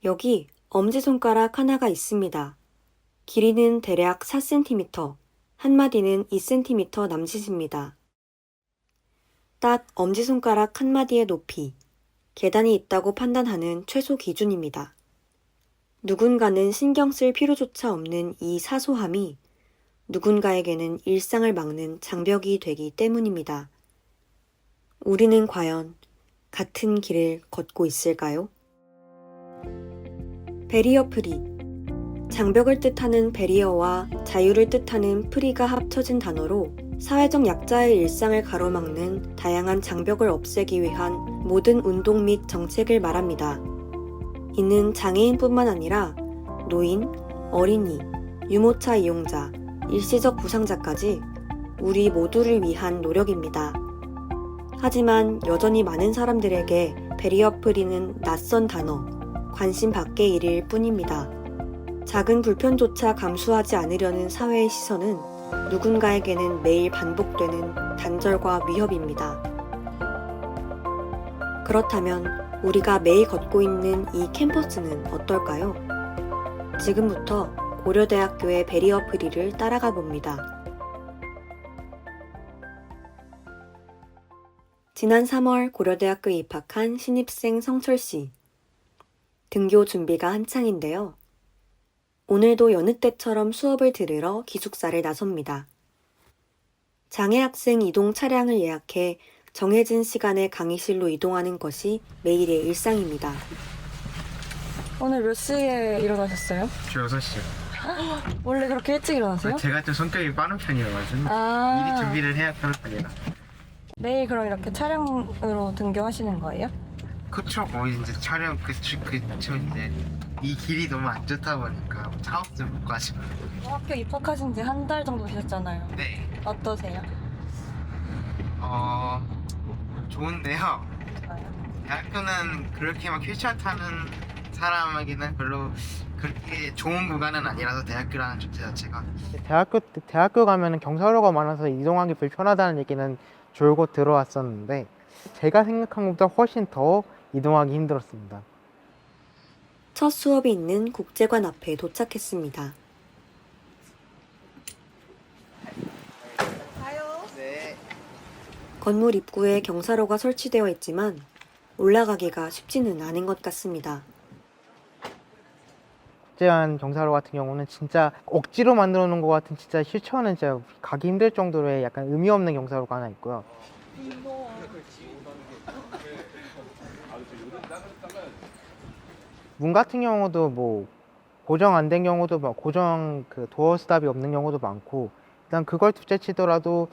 여기 엄지손가락 하나가 있습니다. 길이는 대략 4cm, 한마디는 2cm 남짓입니다. 딱 엄지손가락 한마디의 높이, 계단이 있다고 판단하는 최소 기준입니다. 누군가는 신경 쓸 필요조차 없는 이 사소함이 누군가에게는 일상을 막는 장벽이 되기 때문입니다. 우리는 과연 같은 길을 걷고 있을까요? 베리어 프리. 장벽을 뜻하는 베리어와 자유를 뜻하는 프리가 합쳐진 단어로 사회적 약자의 일상을 가로막는 다양한 장벽을 없애기 위한 모든 운동 및 정책을 말합니다. 이는 장애인뿐만 아니라 노인, 어린이, 유모차 이용자, 일시적 부상자까지 우리 모두를 위한 노력입니다. 하지만 여전히 많은 사람들에게 베리어 프리는 낯선 단어, 관심 밖의 일일 뿐입니다. 작은 불편조차 감수하지 않으려는 사회의 시선은 누군가에게는 매일 반복되는 단절과 위협입니다. 그렇다면 우리가 매일 걷고 있는 이 캠퍼스는 어떨까요? 지금부터 고려대학교의 베리어 프리를 따라가 봅니다. 지난 3월 고려대학교에 입학한 신입생 성철씨. 등교 준비가 한창인데요. 오늘도 여느 때처럼 수업을 들으러 기숙사를 나섭니다. 장애학생 이동 차량을 예약해 정해진 시간에 강의실로 이동하는 것이 매일의 일상입니다. 오늘 몇 시에 일어나셨어요? 저 6시요. 원래 그렇게 일찍 일어나세요? 제가 좀 성격이 빠른 편이어가지고 미리 준비를 해야 하는 편이라. 매일 그럼 이렇게 차량으로 등교하시는 거예요? 그쵸. 이제 촬영 그쵸 이제 이 길이 너무 안 좋다 보니까 차업도 못 가지고. 학교 입학하신 지 한 달 정도 되셨잖아요. 네. 어떠세요? 좋은데요. 대학교는 그렇게 막 휠체어 타는 사람에게는 별로 그렇게 좋은 구간은 아니라서 대학교라는 주제 자체가. 대학교 가면은 경사로가 많아서 이동하기 불편하다는 얘기는 졸고 들어왔었는데 제가 생각한 것보다 훨씬 더 이동하기 힘들었습니다. 첫 수업이 있는 국제관 앞에 도착했습니다. 네. 건물 입구에 경사로가 설치되어 있지만 올라가기가 쉽지는 않은 것 같습니다. 국제관 경사로 같은 경우는 진짜 억지로 만들어 놓은 것 같은 진짜 휠체어는 진짜 가기 힘들 정도로의 약간 의미 없는 경사로가 하나 있고요. 문 같은 경우도 뭐 고정 안 된 경우도 막 고정 그 도어 스탑이 없는 경우도 많고 일단 그걸 둘째치더라도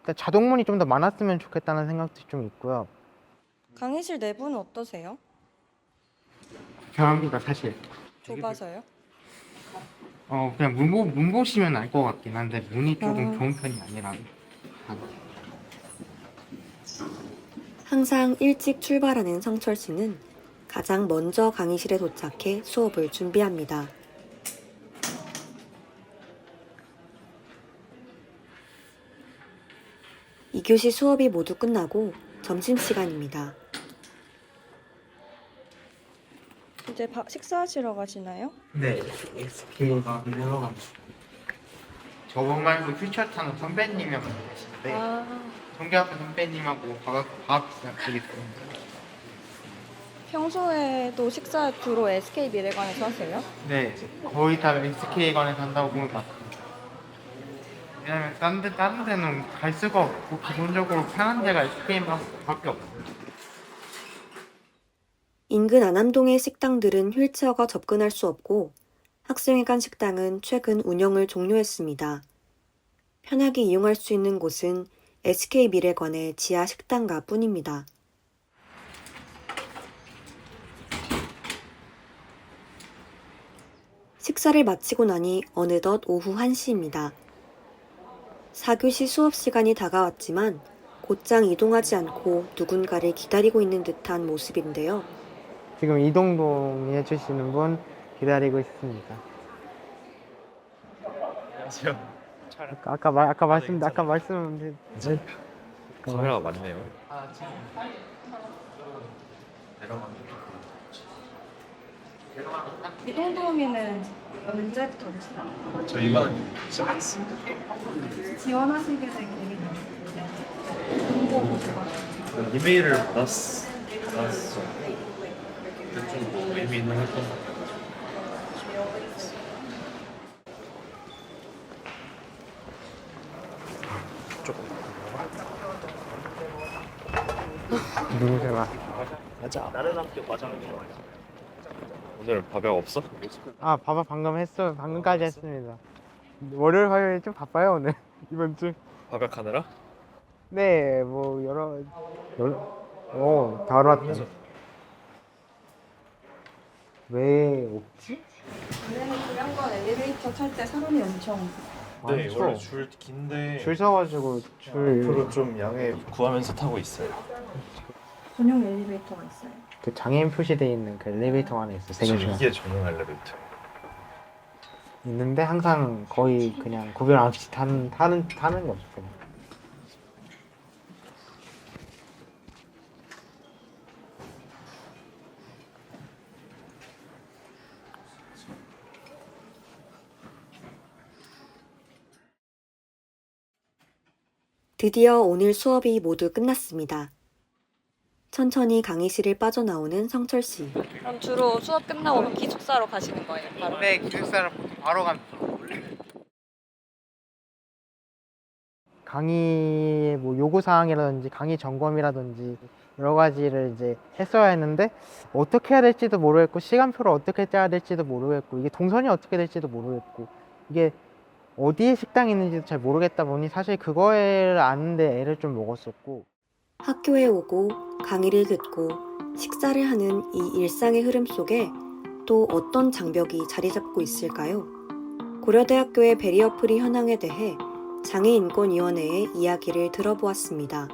일단 자동문이 좀 더 많았으면 좋겠다는 생각도 좀 있고요. 강의실 내부는 어떠세요? 경험기가 사실 좁아서요? 그냥 문 보시면 알 것 같긴 한데 문이 조금 좋은 편이 아니라. 항상 일찍 출발하는 성철 씨는 가장 먼저 강의실에 도착해 수업을 준비합니다. 이 교시 수업이 모두 끝나고 점심시간입니다. 이제 식사하시러 가시나요? 네. SK가 내려갑니다. 저번 말고 휠체어 타는 선배님이랑 계신데 성교학교 선배님하고 과학 시작하게 됩니다. 평소에도 식사 주로 SK 미래관에서 하세요? 네, 거의 다 SK관에서 한다고 보면 맞습니다. 왜냐면 다른 데는 갈 수가 없고 기본적으로 편한 데가 SK밖에 없어요. 인근 안암동의 식당들은 휠체어가 접근할 수 없고 학생회관 식당은 최근 운영을 종료했습니다. 편하게 이용할 수 있는 곳은 SK 미래관의 지하 식당가 뿐입니다. 식사를 마치고 나니 어느덧 오후 1시입니다. 4교시 수업 시간이 다가왔지만 곧장 이동하지 않고 누군가를 기다리고 있는 듯한 모습인데요. 지금 이동동 해주시는 분 기다리고 있습니다. 안녕하세요. 아까 말씀 카메라가 맞네요. 이 정도면은 언제부터 됐어요? 저희가 시작했어요. 지원하시게 된 계기는 공고 보셔가지고 이메일을 받았어. 좀뭐 의미 있는 활동. 누구세요? 다른 학교 과정. 오늘 밥약 없어? 아, 밥은 방금 했어요. 방금까지 했습니다. 월요일, 화요일 좀 바빠요, 오늘. 이번 주. 밥약 하느라? 네, 뭐, 바로 왔다. 왜 없지? 원래는 구량관 엘리베이터 탈 때 사람이 엄청 네, 많죠? 원래 줄 긴데 줄 서가지고, 앞으로 좀 양해 구하면서 타고 있어요. 전용 엘리베이터가 있어요. 그 장애인 표시돼 있는 그 엘리베이터 안에 있어, 이게 전용 엘리베이터. 있는데 항상 거의 그냥 구별 없이 타는 거죠. 그냥. 드디어 오늘 수업이 모두 끝났습니다. 천천히 강의실을 빠져나오는 성철 씨. 그럼 주로 수업 끝나고 기숙사로 가시는 거예요? 바로? 네, 기숙사를 바로 갑니다. 강의 뭐 요구 사항이라든지 강의 점검이라든지 여러 가지를 이제 했어야 했는데 어떻게 해야 될지도 모르겠고 시간표를 어떻게 짜야 될지도 모르겠고 이게 동선이 어떻게 될지도 모르겠고 이게 어디에 식당이 있는지도 잘 모르겠다 보니 사실 그거를 아는데 애를 좀 먹었었고. 학교에 오고 강의를 듣고 식사를 하는 이 일상의 흐름 속에 또 어떤 장벽이 자리 잡고 있을까요? 고려대학교의 베리어프리 현황에 대해 장애인권위원회의 이야기를 들어보았습니다.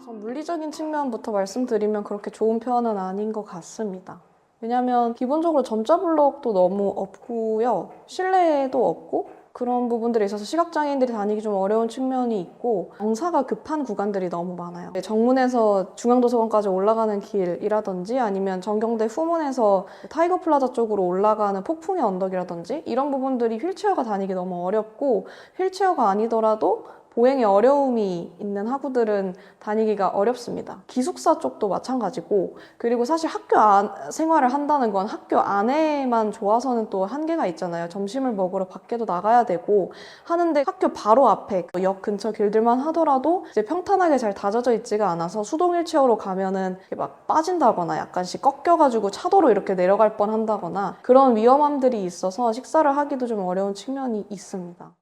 우선 물리적인 측면부터 말씀드리면 그렇게 좋은 표현은 아닌 것 같습니다. 왜냐하면 기본적으로 점자 블록도 너무 없고요. 실내도 없고 그런 부분들에 있어서 시각장애인들이 다니기 좀 어려운 측면이 있고 경사가 급한 구간들이 너무 많아요. 정문에서 중앙도서관까지 올라가는 길이라든지 아니면 정경대 후문에서 타이거 플라자 쪽으로 올라가는 폭풍의 언덕이라든지 이런 부분들이 휠체어가 다니기 너무 어렵고 휠체어가 아니더라도 보행에 어려움이 있는 학우들은 다니기가 어렵습니다. 기숙사 쪽도 마찬가지고 그리고 사실 학교 생활을 한다는 건 학교 안에만 좋아서는 또 한계가 있잖아요. 점심을 먹으러 밖에도 나가야 되고 하는데 학교 바로 앞에 역 근처 길들만 하더라도 이제 평탄하게 잘 다져져 있지가 않아서 수동 휠체어로 가면은 막 빠진다거나 약간씩 꺾여가지고 차도로 이렇게 내려갈 뻔한다거나 그런 위험함들이 있어서 식사를 하기도 좀 어려운 측면이 있습니다.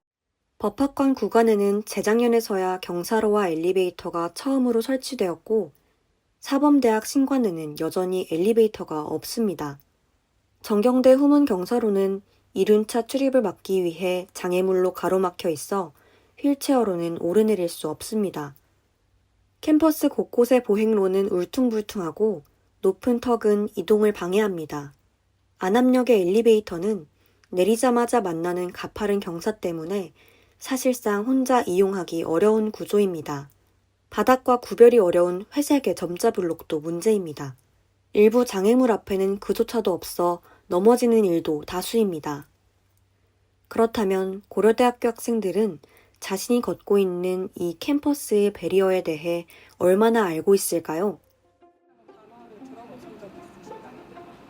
법학관 구간에는 재작년에서야 경사로와 엘리베이터가 처음으로 설치되었고 사범대학 신관에는 여전히 엘리베이터가 없습니다. 정경대 후문 경사로는 이륜차 출입을 막기 위해 장애물로 가로막혀 있어 휠체어로는 오르내릴 수 없습니다. 캠퍼스 곳곳의 보행로는 울퉁불퉁하고 높은 턱은 이동을 방해합니다. 안암역의 엘리베이터는 내리자마자 만나는 가파른 경사 때문에 사실상 혼자 이용하기 어려운 구조입니다. 바닥과 구별이 어려운 회색의 점자 블록도 문제입니다. 일부 장애물 앞에는 그조차도 없어 넘어지는 일도 다수입니다. 그렇다면 고려대학교 학생들은 자신이 걷고 있는 이 캠퍼스의 배리어에 대해 얼마나 알고 있을까요?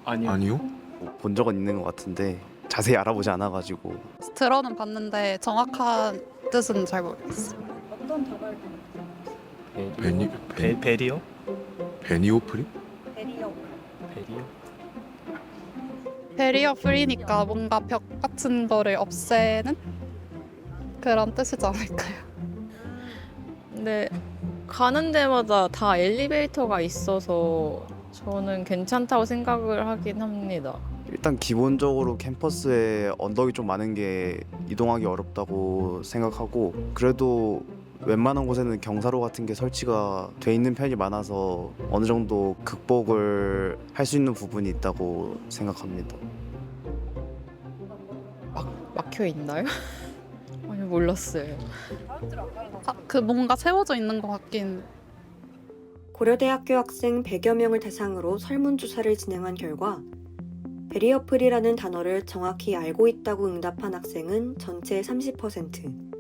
아니요. 본 적은 있는 것 같은데 자세히 알아보지 않아가지고. 들어는 봤는데 정확한 뜻은 잘 모르겠어요. 어떤 단어를 베리어? 베니오프리? 베리어 베리어? 베리어 프리니까 뭔가 벽 같은 거를 없애는 그런 뜻이지 않을까요? 근데 가는 데마다 다 엘리베이터가 있어서 저는 괜찮다고 생각을 하긴 합니다. 일단 기본적으로 캠퍼스에 언덕이 좀 많은 게 이동하기 어렵다고 생각하고 그래도 웬만한 곳에는 경사로 같은 게 설치가 돼 있는 편이 많아서 어느 정도 극복을 할 수 있는 부분이 있다고 생각합니다. 막혀 있나요? 아니 몰랐어요. 그 뭔가 세워져 있는 것 같긴. 고려대학교 학생 100여 명을 대상으로 설문조사를 진행한 결과 베리어프리라는 단어를 정확히 알고 있다고 응답한 학생은 전체의 30%.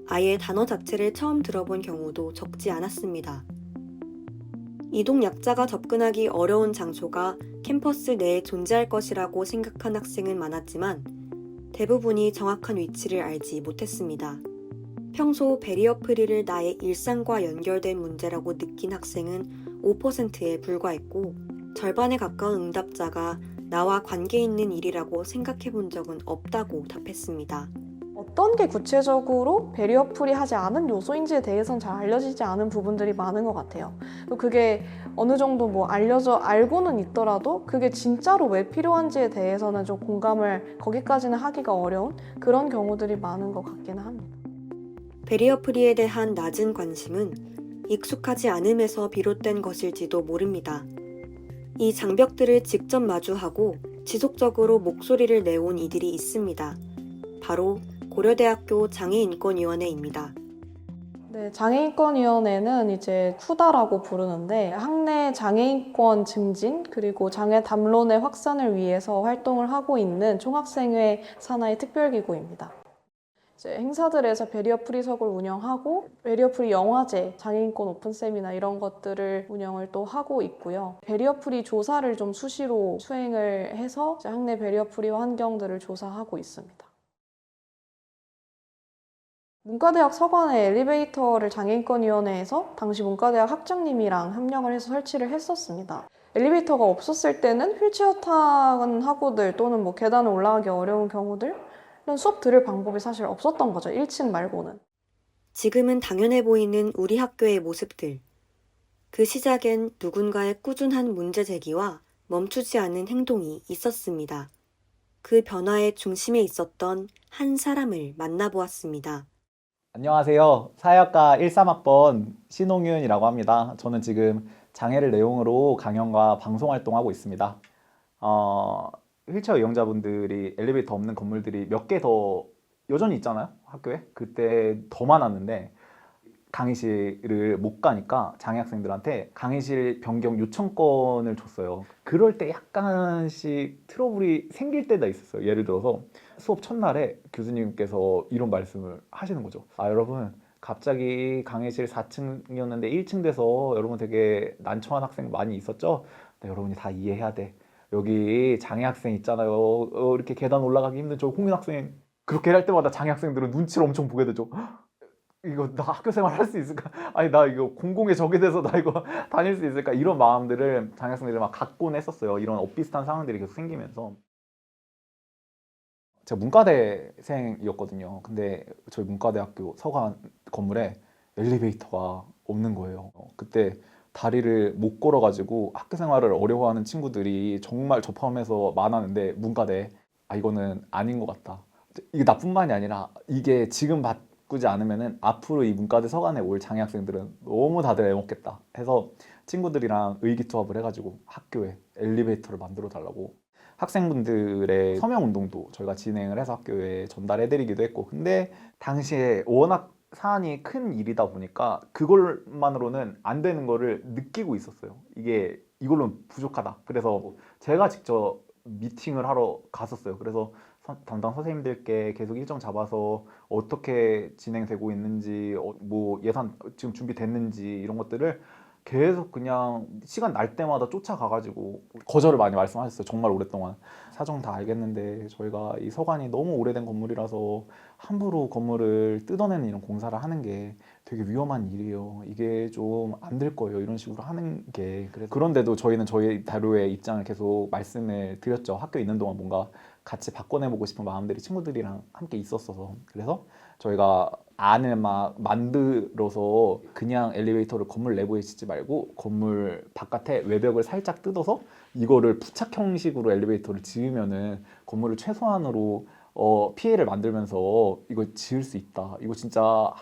아예 단어 자체를 처음 들어본 경우도 적지 않았습니다. 이동약자가 접근하기 어려운 장소가 캠퍼스 내에 존재할 것이라고 생각한 학생은 많았지만 대부분이 정확한 위치를 알지 못했습니다. 평소 베리어프리를 나의 일상과 연결된 문제라고 느낀 학생은 5%에 불과했고 절반에 가까운 응답자가 나와 관계 있는 일이라고 생각해 본 적은 없다고 답했습니다. 어떤 게 구체적으로 베리어프리 하지 않은 요소인지에 대해서는 잘 알려지지 않은 부분들이 많은 것 같아요. 그게 어느 정도 뭐 알고는 있더라도 그게 진짜로 왜 필요한지에 대해서는 좀 공감을 거기까지는 하기가 어려운 그런 경우들이 많은 것 같기는 합니다. 베리어프리에 대한 낮은 관심은 익숙하지 않음에서 비롯된 것일지도 모릅니다. 이 장벽들을 직접 마주하고 지속적으로 목소리를 내온 이들이 있습니다. 바로 고려대학교 장애인권위원회입니다. 네, 장애인권위원회는 이제 쿠다라고 부르는데 학내 장애인권 증진 그리고 장애 담론의 확산을 위해서 활동을 하고 있는 총학생회 산하의 특별기구입니다. 이제 행사들에서 베리어프리석을 운영하고 베리어프리 영화제, 장애인권 오픈 세미나 이런 것들을 운영을 또 하고 있고요. 베리어프리 조사를 좀 수시로 수행을 해서 이제 학내 베리어프리 환경들을 조사하고 있습니다. 문과대학 서관에 엘리베이터를 장애인권위원회에서 당시 문과대학 학장님이랑 협력을 해서 설치를 했었습니다. 엘리베이터가 없었을 때는 휠체어 타는 학우들 또는 뭐 계단을 올라가기 어려운 경우들 이런 수업 들을 방법이 사실 없었던 거죠. 1층 말고는. 지금은 당연해 보이는 우리 학교의 모습들. 그 시작엔 누군가의 꾸준한 문제 제기와 멈추지 않은 행동이 있었습니다. 그 변화의 중심에 있었던 한 사람을 만나보았습니다. 안녕하세요. 사회학과 13학번 신홍윤이라고 합니다. 저는 지금 장애를 내용으로 강연과 방송 활동하고 있습니다. 휠체어 이용자분들이 엘리베이터 없는 건물들이 몇 개 더 여전히 있잖아요, 학교에. 그때 더 많았는데 강의실을 못 가니까 장애 학생들한테 강의실 변경 요청권을 줬어요. 그럴 때 약간씩 트러블이 생길 때가 있었어요. 예를 들어서 수업 첫날에 교수님께서 이런 말씀을 하시는 거죠. 여러분 갑자기 강의실 4층이었는데 1층 돼서 여러분 되게 난처한 학생 많이 있었죠? 네, 여러분이 다 이해해야 돼. 여기 장애 학생 있잖아요. 이렇게 계단 올라가기 힘든 저 홍윤 학생. 그렇게 할 때마다 장애 학생들은 눈치를 엄청 보게 되죠. 이거 나 학교 생활 할 수 있을까? 아니 나 이거 공공에 적이 돼서 나 이거 다닐 수 있을까? 이런 마음들을 장애 학생들이 막 갖곤 했었어요. 이런 엇비슷한 상황들이 계속 생기면서. 제가 문과대생이었거든요. 근데 저희 문과대학교 서관 건물에 엘리베이터가 없는 거예요. 그때 다리를 못 걸어가지고 학교 생활을 어려워하는 친구들이 정말 저 포함해서 많았는데 문과대 이거는 아닌 것 같다. 이게 나뿐만이 아니라 이게 지금 바꾸지 않으면은 앞으로 이 문과대 서관에 올 장애 학생들은 너무 다들 애먹겠다 해서 친구들이랑 의기투합을 해가지고 학교에 엘리베이터를 만들어 달라고 학생분들의 서명 운동도 저희가 진행을 해서 학교에 전달해드리기도 했고 근데 당시에 워낙 사안이 큰 일이다 보니까 그걸만으로는 안 되는 거를 느끼고 있었어요. 이걸로는 부족하다. 그래서 제가 직접 미팅을 하러 갔었어요. 그래서 담당 선생님들께 계속 일정 잡아서 어떻게 진행되고 있는지 뭐 예산 지금 준비됐는지 이런 것들을 계속 그냥 시간 날 때마다 쫓아가가지고 거절을 많이 말씀하셨어요. 정말 오랫동안. 사정 다 알겠는데 저희가 이 서관이 너무 오래된 건물이라서 함부로 건물을 뜯어내는 이런 공사를 하는 게 되게 위험한 일이에요. 이게 좀 안 될 거예요. 이런 식으로 하는 게. 그런데도 저희는 저희 다루의 입장을 계속 말씀을 드렸죠. 학교에 있는 동안 뭔가 같이 바꿔내보고 싶은 마음들이 친구들이랑 함께 있었어서 그래서 저희가 안을 막 만들어서 그냥 엘리베이터를 건물 내부에 짓지 말고 건물 바깥에 외벽을 살짝 뜯어서 이거를 부착 형식으로 엘리베이터를 지으면은 건물을 최소한으로 피해를 만들면서 이거 지을 수 있다. 이거 진짜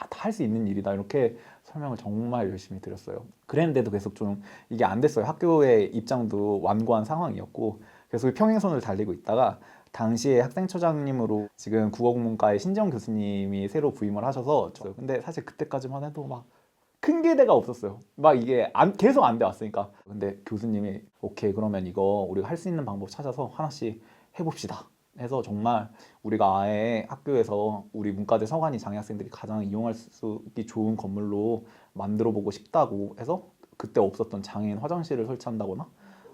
다 할 수 있는 일이다. 이렇게 설명을 정말 열심히 드렸어요. 그랬는데도 계속 좀 이게 안 됐어요. 학교의 입장도 완고한 상황이었고 계속 평행선을 달리고 있다가 당시에 학생처장님으로 지금 국어국문과의 신지영 교수님이 새로 부임을 하셔서 근데 사실 그때까지만 해도 막 큰 기대가 없었어요. 막 이게 계속 안 돼 왔으니까. 근데 교수님이 오케이 그러면 이거 우리가 할 수 있는 방법 찾아서 하나씩 해봅시다 해서 정말 우리가 아예 학교에서 우리 문과대 서관이 장애 학생들이 가장 이용할 수 있기 좋은 건물로 만들어 보고 싶다고 해서 그때 없었던 장애인 화장실을 설치한다거나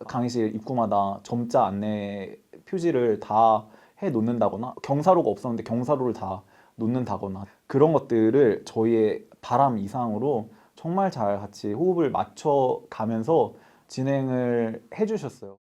강의실 입구마다 점자 안내 표지를 다 해 놓는다거나 경사로가 없었는데 경사로를 다 놓는다거나 그런 것들을 저희의 바람 이상으로 정말 잘 같이 호흡을 맞춰 가면서 진행을 해주셨어요.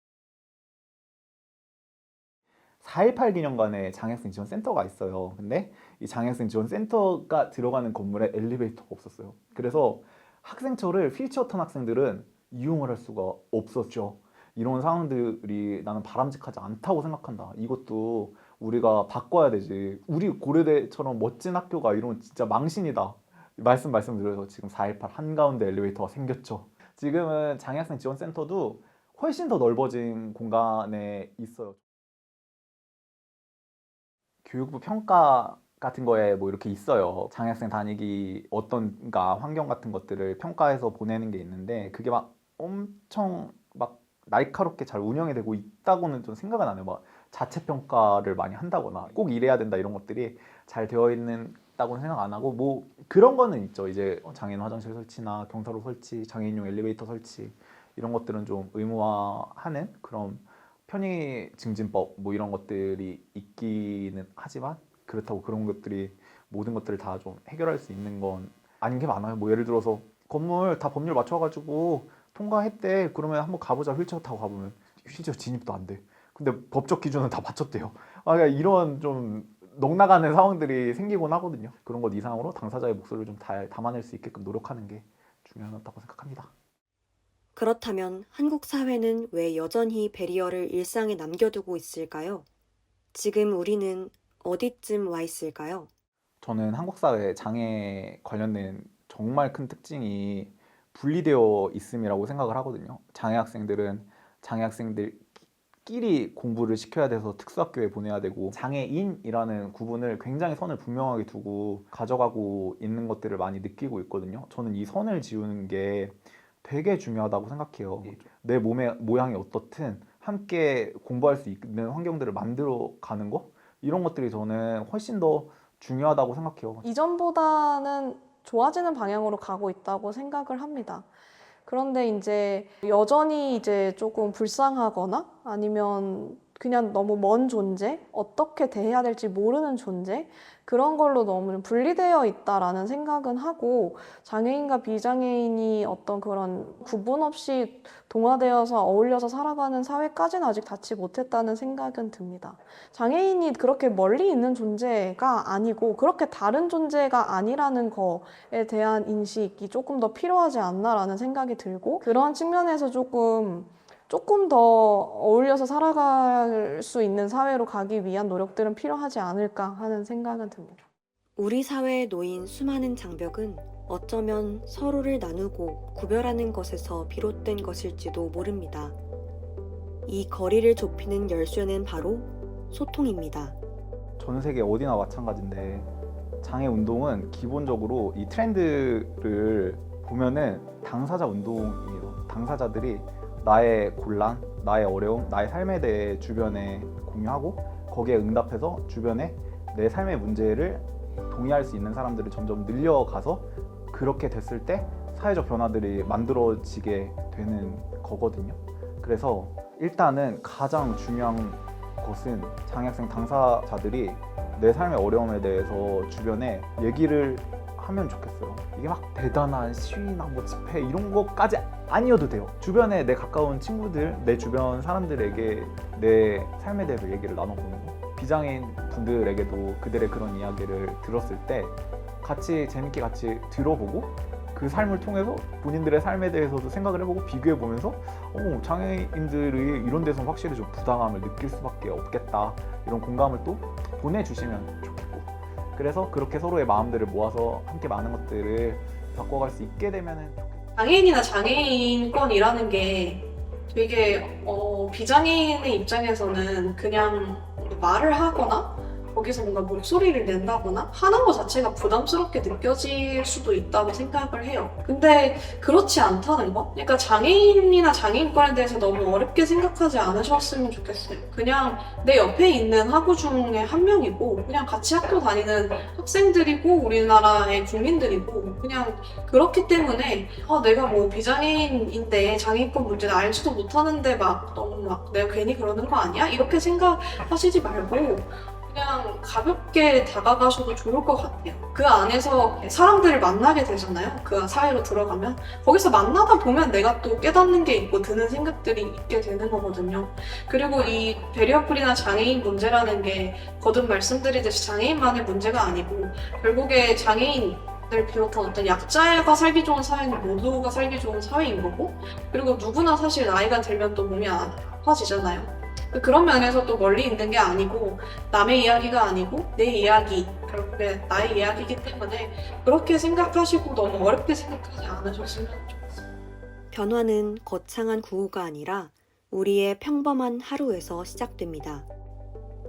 4.18 기념관에 장애학생 지원 센터가 있어요. 근데 이 장애학생 지원 센터가 들어가는 건물에 엘리베이터가 없었어요. 그래서 학생처를 휠체어 탄 학생들은 이용을 할 수가 없었죠. 이런 상황들이 나는 바람직하지 않다고 생각한다. 이것도 우리가 바꿔야 되지. 우리 고려대처럼 멋진 학교가 이러면 진짜 망신이다. 말씀드려서 지금 4.18 한가운데 엘리베이터가 생겼죠. 지금은 장애학생 지원센터도 훨씬 더 넓어진 공간에 있어요. 교육부 평가 같은 거에 뭐 이렇게 있어요. 장애학생 다니기 어떤가 환경 같은 것들을 평가해서 보내는 게 있는데 그게 막 엄청 막 날카롭게 잘 운영이 되고 있다고는 좀 생각은 안 해요. 막 자체 평가를 많이 한다거나 꼭 이래야 된다 이런 것들이 잘 되어 있다고는 생각 안 하고 뭐 그런 거는 있죠. 이제 장애인 화장실 설치나 경사로 설치, 장애인용 엘리베이터 설치 이런 것들은 좀 의무화하는 그런 편의 증진법 뭐 이런 것들이 있기는 하지만 그렇다고 그런 것들이 모든 것들을 다 좀 해결할 수 있는 건 아닌 게 많아요. 뭐 예를 들어서 건물 다 법률 맞춰가지고 통과했대. 그러면 한번 가보자. 휠체어 타고 가보면 휠체어 진입도 안 돼. 근데 법적 기준은 다 맞췄대요. 그러니까 이런 좀 넉나가는 상황들이 생기곤 하거든요. 그런 것 이상으로 당사자의 목소리를 좀 잘 담아낼 수 있게끔 노력하는 게 중요하다고 생각합니다. 그렇다면 한국 사회는 왜 여전히 배리어를 일상에 남겨두고 있을까요? 지금 우리는 어디쯤 와 있을까요? 저는 한국 사회 장애 관련된 정말 큰 특징이 분리되어 있음이라고 생각을 하거든요. 장애 학생들은 장애 학생들끼리 공부를 시켜야 돼서 특수학교에 보내야 되고 장애인이라는 구분을 굉장히 선을 분명하게 두고 가져가고 있는 것들을 많이 느끼고 있거든요. 저는 이 선을 지우는 게 되게 중요하다고 생각해요. 내 몸의 모양이 어떻든 함께 공부할 수 있는 환경들을 만들어 가는 거 이런 것들이 저는 훨씬 더 중요하다고 생각해요. 이전보다는 좋아지는 방향으로 가고 있다고 생각을 합니다. 그런데 이제 여전히 이제 조금 불쌍하거나 아니면 그냥 너무 먼 존재, 어떻게 대해야 될지 모르는 존재, 그런 걸로 너무 분리되어 있다라는 생각은 하고 장애인과 비장애인이 어떤 그런 구분 없이 동화되어서 어울려서 살아가는 사회까지는 아직 닿지 못했다는 생각은 듭니다. 장애인이 그렇게 멀리 있는 존재가 아니고 그렇게 다른 존재가 아니라는 거에 대한 인식이 조금 더 필요하지 않나라는 생각이 들고 그런 측면에서 조금 더 어울려서 살아갈 수 있는 사회로 가기 위한 노력들은 필요하지 않을까 하는 생각은 듭니다. 우리 사회에 놓인 수많은 장벽은 어쩌면 서로를 나누고 구별하는 것에서 비롯된 것일지도 모릅니다. 이 거리를 좁히는 열쇠는 바로 소통입니다. 전 세계 어디나 마찬가지인데 장애 운동은 기본적으로 이 트렌드를 보면은 당사자 운동이에요. 당사자들이 나의 곤란, 나의 어려움, 나의 삶에 대해 주변에 공유하고 거기에 응답해서 주변에 내 삶의 문제를 동의할 수 있는 사람들을 점점 늘려가서 그렇게 됐을 때 사회적 변화들이 만들어지게 되는 거거든요. 그래서 일단은 가장 중요한 것은 장애학생 당사자들이 내 삶의 어려움에 대해서 주변에 얘기를 하면 좋겠어요. 이게 막 대단한 시위나 뭐 집회 이런 것까지 아니어도 돼요. 주변에 내 가까운 친구들, 내 주변 사람들에게 내 삶에 대해서 얘기를 나눠보는 거. 비장애인 분들에게도 그들의 그런 이야기를 들었을 때 같이 재밌게 같이 들어보고 그 삶을 통해서 본인들의 삶에 대해서도 생각을 해보고 비교해보면서 장애인들이 이런 데서 확실히 좀 부당함을 느낄 수밖에 없겠다. 이런 공감을 또 보내주시면 좋겠고 그래서 그렇게 서로의 마음들을 모아서 함께 많은 것들을 바꿔갈 수 있게 되면은 좋겠다. 장애인이나 장애인권이라는 게 되게 비장애인의 입장에서는 그냥 말을 하거나 거기서 뭔가 목소리를 낸다거나 하는 것 자체가 부담스럽게 느껴질 수도 있다고 생각을 해요. 근데 그렇지 않다는 거? 그러니까 장애인이나 장애인권에 대해서 너무 어렵게 생각하지 않으셨으면 좋겠어요. 그냥 내 옆에 있는 학우 중에 한 명이고 그냥 같이 학교 다니는 학생들이고 우리나라의 국민들이고 그냥 그렇기 때문에 내가 뭐 비장애인인데 장애인권 문제를 알지도 못하는데 막 너무 막 내가 괜히 그러는 거 아니야? 이렇게 생각하시지 말고 그냥 가볍게 다가가셔도 좋을 것 같아요. 그 안에서 사람들을 만나게 되잖아요. 그 사회로 들어가면. 거기서 만나다 보면 내가 또 깨닫는 게 있고 드는 생각들이 있게 되는 거거든요. 그리고 이 베리어풀이나 장애인 문제라는 게 거듭 말씀드리듯이 장애인만의 문제가 아니고 결국에 장애인을 비롯한 어떤 약자가 살기 좋은 사회는 모두가 살기 좋은 사회인 거고 그리고 누구나 사실 나이가 들면 또 몸이 아파지잖아요. 그런 면에서 또 멀리 있는 게 아니고 남의 이야기가 아니고 내 이야기, 결국에 나의 이야기이기 때문에 그렇게 생각하시고 너무 어렵게 생각하지 않으셨으면 좋겠어요. 변화는 거창한 구호가 아니라 우리의 평범한 하루에서 시작됩니다.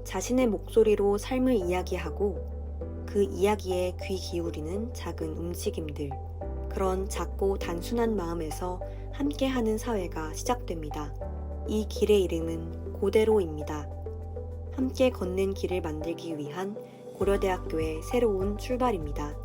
자신의 목소리로 삶을 이야기하고 그 이야기에 귀 기울이는 작은 움직임들, 그런 작고 단순한 마음에서 함께하는 사회가 시작됩니다. 이 길의 이름은 고대로입니다. 함께 걷는 길을 만들기 위한 고려대학교의 새로운 출발입니다.